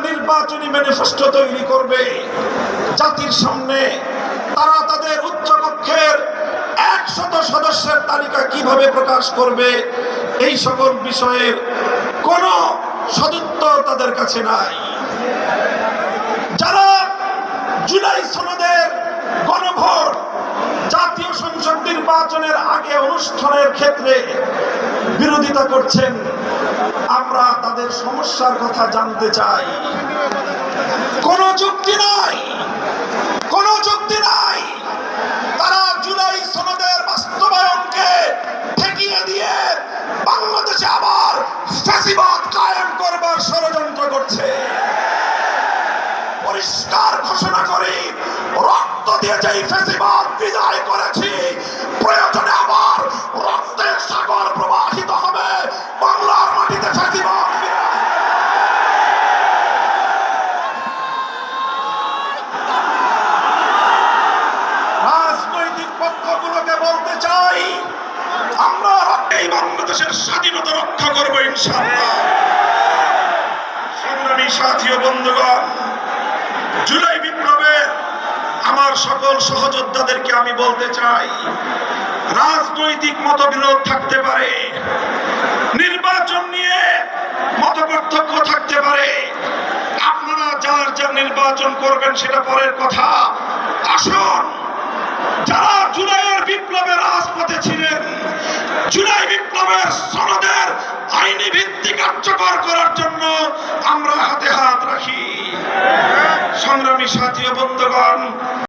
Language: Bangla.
নির্বাচনী ম্যানিফেস্টো তৈরি করবে, জাতির সামনে তারা তাদের উচ্চকক্ষের 100 সদস্যের তালিকা কিভাবে প্রকাশ করবে, এই সকল বিষয়ের কোনো সদুত্তর তাদের কাছে নাই। যারা জুলাই সনদের গণভোট জাতীয় সংসদ নির্বাচনের আগে অনুষ্ঠানের ক্ষেত্রে বিরোধিতা করছেন, আমরা তাদের সমস্যার কথা জানতে চাই। কোনো যুক্তি নাই, কোনো যুক্তি নাই। তারা জুলাই সনদের বাস্তবায়নকে ঠেকিয়ে দিয়ে বাংলাদেশে আবার ফ্যাসিবাদ কায়েম করবার ষড়যন্ত্র করছে। পরিষ্কার ঘোষণা করি, রক্ত দিয়ে যেই ফ্যাসিবাদ বিদায় করেছি, প্রয়োজনে আবার রক্তের সাগর প্রবাহিত হবে, বাংলার মাটিতে ফ্যাসিবাদ ফিরে আসবে। রাজনৈতিক পক্ষগুলোকে বলতে চাই, আমরা এই বাংলাদেশের স্বাধীনতা রক্ষা করব ইনশাআল্লাহ। সংগ্রামী সাথী ও বন্ধুগণ, জুলাই বিপ্লবের আমার সকল সহযোদ্ধাদেরকে আমি বলতে চাই, রাজনৈতিক মতবিরোধ থাকতে পারে, নির্বাচন নিয়ে মতপার্থক্য থাকতে পারে, আপনারা যার যার নির্বাচন করবেন সেটা পরের কথা। আসুন, যারা জুলাইয়ের বিপ্লবে রাজপথে ছিলেন, জুলাই বিপ্লবের সনদের আইনি ভিত্তি কার্যকর করার জন্য আমরা হাতে হাত রাখি। সংগ্রামী সাথী ও বন্ধুগণ,